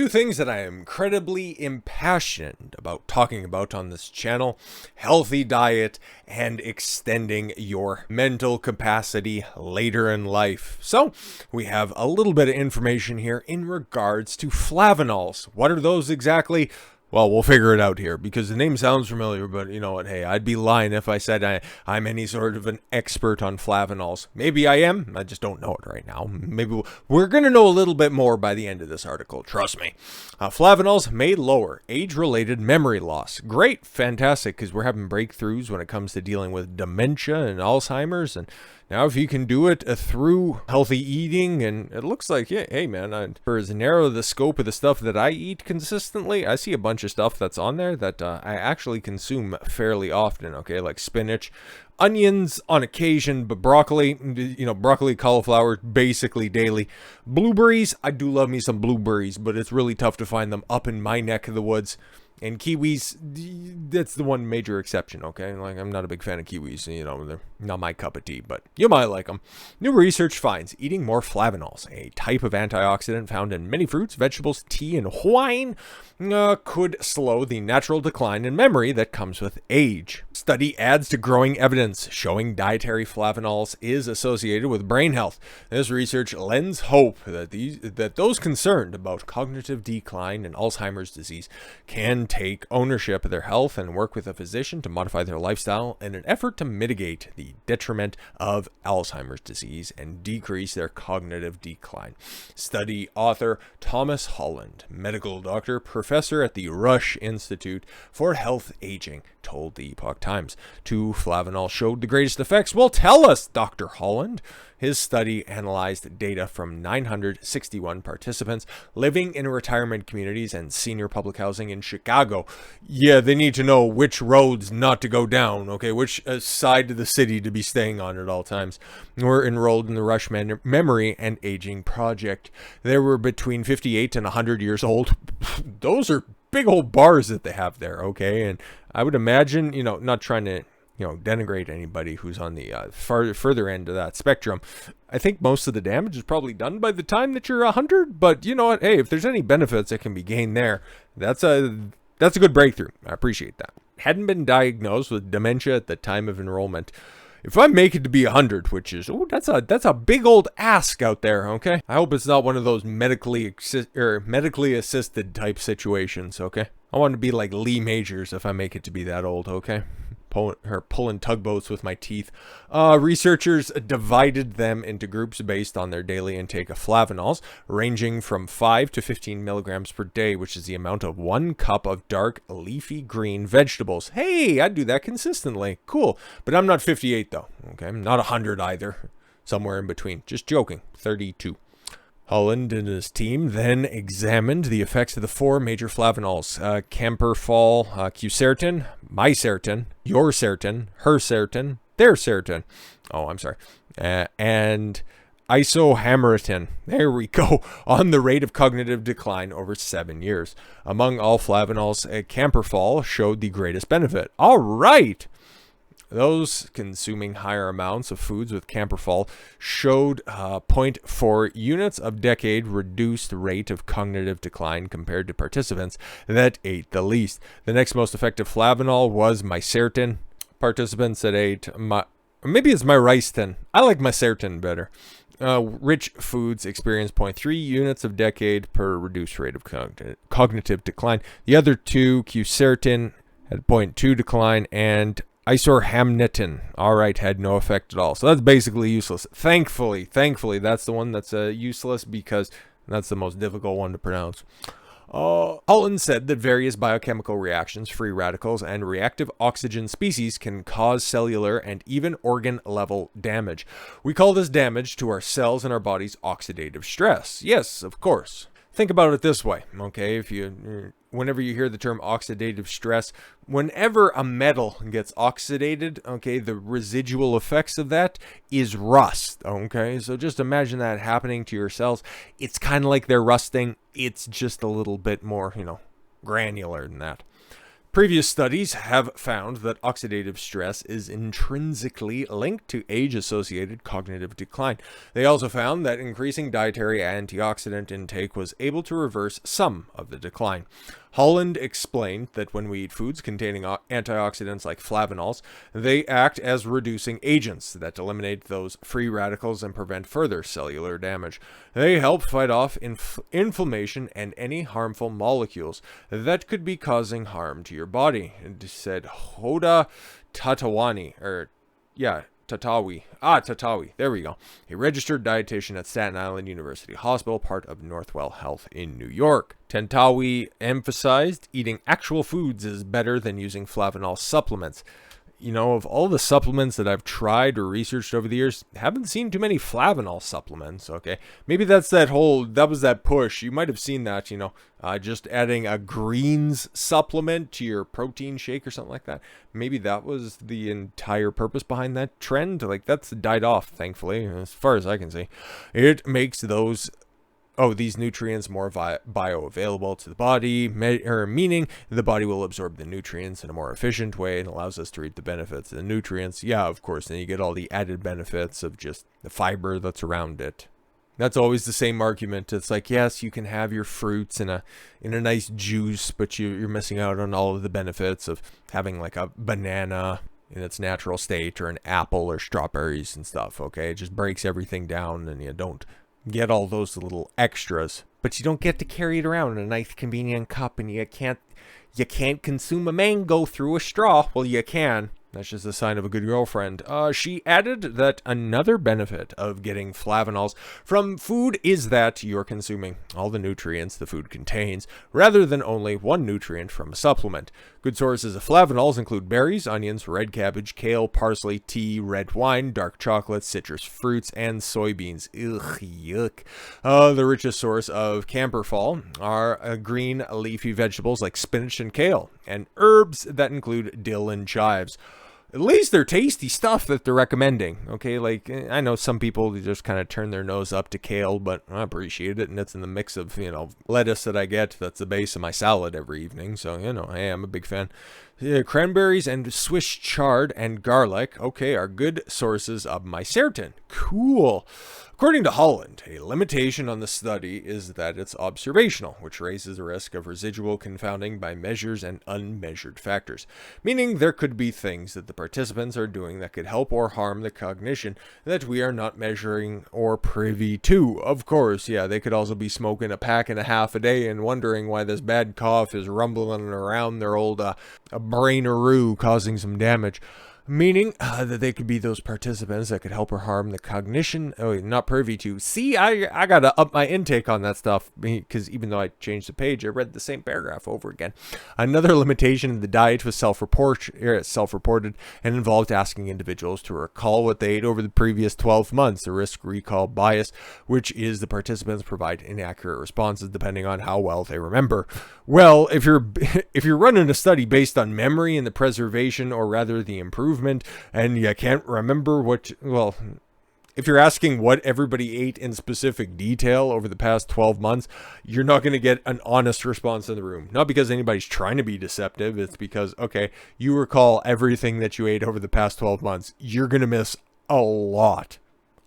Two things that I am incredibly impassioned about talking about on this channel: healthy diet and extending your mental capacity later in life. So we have a little bit of information here in regards to Flavanols. What are those exactly? Well, we'll figure it out here because the name sounds familiar, but you know what? Hey, I'd be lying if I said I'm any sort of an expert on Flavanols. Maybe I am. I just don't know it right now. Maybe we're going to know a little bit more by the end of this article. Trust me. Flavanols may lower age-related memory loss. Great. Fantastic, because we're having breakthroughs when it comes to dealing with dementia and Alzheimer's. And now if you can do it through healthy eating, and it looks like, yeah, hey man, for as narrow the scope of the stuff that I eat consistently, I see a bunch of stuff that's on there that I actually consume fairly often, okay? Like spinach, onions on occasion, but broccoli, broccoli, cauliflower, basically daily. Blueberries, I do love me some blueberries, but it's really tough to find them up in my neck of the woods. And kiwis, that's the one major exception, okay? Like, I'm not a big fan of kiwis, they're not my cup of tea, but you might like them. New research finds eating more Flavanols, a type of antioxidant found in many fruits, vegetables, tea, and wine, could slow the natural decline in memory that comes with age. Study adds to growing evidence showing dietary Flavanols is associated with brain health. This research lends hope that those concerned about cognitive decline and Alzheimer's disease can take ownership of their health and work with a physician to modify their lifestyle in an effort to mitigate the detriment of Alzheimer's disease and decrease their cognitive decline. Study author Thomas Holland, medical doctor, professor at the Rush Institute for Health Aging, told the Epoch Times. 2 Flavanol showed the greatest effects. Well, tell us, Dr. Holland. His study analyzed data from 961 participants living in retirement communities and senior public housing in Chicago. Yeah, they need to know which roads not to go down, okay, which side of the city to be staying on at all times. Were enrolled in the Rush Memory and Aging Project. They were between 58 and 100 years old. Those are big old bars that they have there, okay? And I would imagine, not trying to denigrate anybody who's on the further end of that spectrum. I think most of the damage is probably done by the time that you're 100, but you know what? Hey, if there's any benefits that can be gained there, that's a good breakthrough. I appreciate that. Hadn't been diagnosed with dementia at the time of enrollment. If I make it to be 100, which is, that's a big old ask out there, okay? I hope it's not one of those medically assisted type situations, okay? I want to be like Lee Majors if I make it to be that old, okay? Pulling tugboats with my teeth. Researchers divided them into groups based on their daily intake of Flavanols, ranging from 5 to 15 milligrams per day, which is the amount of 1 cup of dark leafy green vegetables. Hey, I do that consistently. Cool. But I'm not 58 though. Okay, I'm not 100 either. Somewhere in between. Just joking. 32. Holland and his team then examined the effects of the 4 major Flavanols: camperfol, quercetin, mycertin, yourcertin, hercertin, theircertin. Oh, I'm sorry. And isohameritin. There we go. On the rate of cognitive decline over 7 years. Among all Flavanols, camperfol showed the greatest benefit. All right. Those consuming higher amounts of foods with camperfol showed 0.4 units of decade reduced rate of cognitive decline compared to participants that ate the least. The next most effective Flavanol was mycertin. Participants that ate, maybe it's myristin. I like mycertin better. Rich foods experienced 0.3 units of decade per reduced rate of cognitive decline. The other 2, quercetin, had 0.2 decline, and isohamnitin, had no effect at all. So that's basically useless. Thankfully, that's the one that's useless because that's the most difficult one to pronounce. Holland said that various biochemical reactions, free radicals, and reactive oxygen species can cause cellular and even organ level damage. We call this damage to our cells and our bodies oxidative stress. Yes, of course. Think about it this way, okay? Whenever you hear the term oxidative stress, whenever a metal gets oxidated, okay, the residual effects of that is rust, okay? So just imagine that happening to your cells. It's kind of like they're rusting. It's just a little bit more, granular than that. Previous studies have found that oxidative stress is intrinsically linked to age-associated cognitive decline. They also found that increasing dietary antioxidant intake was able to reverse some of the decline. Holland explained that when we eat foods containing antioxidants like flavonols, they act as reducing agents that eliminate those free radicals and prevent further cellular damage. They help fight off inflammation and any harmful molecules that could be causing harm to your body, said Hoda Tatawani, Tatawi. There we go. A registered dietitian at Staten Island University Hospital, part of Northwell Health in New York. Tantawi emphasized eating actual foods is better than using flavanol supplements. You know, of all the supplements that I've tried or researched over the years, haven't seen too many flavanol supplements, okay? Maybe that was that push. You might have seen that, just adding a greens supplement to your protein shake or something like that. Maybe that was the entire purpose behind that trend. Like, that's died off, thankfully, as far as I can see. It makes these nutrients more bioavailable to the body, meaning the body will absorb the nutrients in a more efficient way and allows us to reap the benefits of the nutrients. Yeah, of course, then you get all the added benefits of just the fiber that's around it. That's always the same argument. It's like, yes, you can have your fruits in a nice juice, but you're missing out on all of the benefits of having like a banana in its natural state or an apple or strawberries and stuff, okay? It just breaks everything down and you don't get all those little extras, but you don't get to carry it around in a nice convenient cup, and you can't consume a mango through a straw. Well, you can. That's just a sign of a good girlfriend. She added that another benefit of getting flavanols from food is that you're consuming all the nutrients the food contains, rather than only one nutrient from a supplement. Good sources of flavanols include berries, onions, red cabbage, kale, parsley, tea, red wine, dark chocolate, citrus fruits, and soybeans. Ugh, yuck. The richest source of camphorol are green leafy vegetables like spinach and kale, and herbs that include dill and chives. At least they're tasty stuff that they're recommending, okay? Like, I know some people just kind of turn their nose up to kale, but I appreciate it, and it's in the mix of, lettuce that I get. That's the base of my salad every evening, so, hey, I'm a big fan. Cranberries and Swiss chard and garlic, okay, are good sources of mycertin. Cool. According to Holland, a limitation on the study is that it's observational, which raises the risk of residual confounding by measures and unmeasured factors, meaning there could be things that the participants are doing that could help or harm the cognition that we are not measuring or privy to. Of course, yeah, they could also be smoking a pack and a half a day and wondering why this bad cough is rumbling around their old brainaroo, causing some damage. Meaning that they could be those participants that could help or harm the cognition. Oh, not privy to. See, I gotta up my intake on that stuff, because even though I changed the page, I read the same paragraph over again. Another limitation in the diet was self-reported and involved asking individuals to recall what they ate over the previous 12 months. The risk recall bias, which is the participants provide inaccurate responses depending on how well they remember. Well, if you're running a study based on memory and the preservation, or rather the improvement, and you can't remember if you're asking what everybody ate in specific detail over the past 12 months, you're not going to get an honest response in the room. Not because anybody's trying to be deceptive. It's because, okay, you recall everything that you ate over the past 12 months. You're going to miss a lot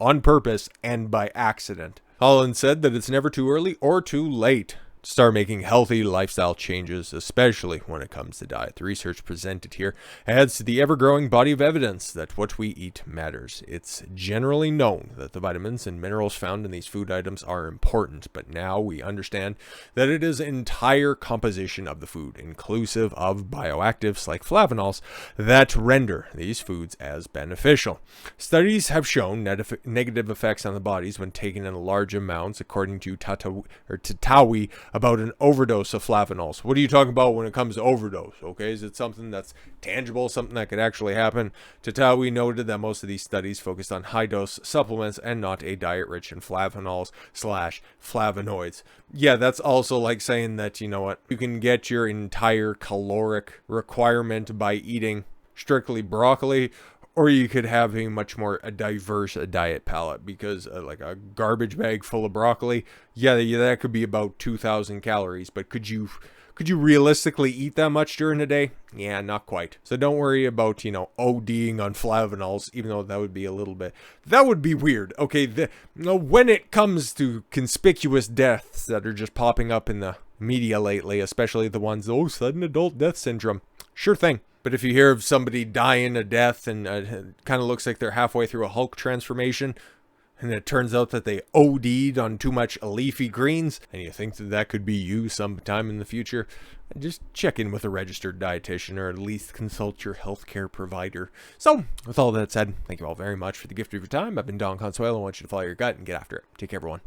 on purpose and by accident. Holland said that it's never too early or too late to start making healthy lifestyle changes, especially when it comes to diet. The research presented here adds to the ever-growing body of evidence that what we eat matters. It's generally known that the vitamins and minerals found in these food items are important, but now we understand that it is the entire composition of the food, inclusive of bioactives like flavonols, that render these foods as beneficial. Studies have shown negative effects on the bodies when taken in large amounts, according to Tatawi, about an overdose of flavonols. What are you talking about when it comes to overdose? Okay, is it something that's tangible, something that could actually happen? Tatawi noted that most of these studies focused on high-dose supplements and not a diet rich in flavonols/flavonoids. Yeah, that's also like saying that, you can get your entire caloric requirement by eating strictly broccoli, Or you could have a much more diverse diet palette, because like a garbage bag full of broccoli, yeah, that could be about 2,000 calories, but could you realistically eat that much during a day? Yeah, not quite. So don't worry about, ODing on Flavonols, even though that would be that would be weird. Okay, when it comes to conspicuous deaths that are just popping up in the media lately, especially the ones, sudden adult death syndrome, sure thing. But if you hear of somebody dying a death and kind of looks like they're halfway through a Hulk transformation, and it turns out that they OD'd on too much leafy greens, and you think that could be you sometime in the future, just check in with a registered dietitian, or at least consult your healthcare provider. So, with all that said, thank you all very much for the gift of your time. I've been Don Consuelo. I want you to follow your gut and get after it. Take care, everyone.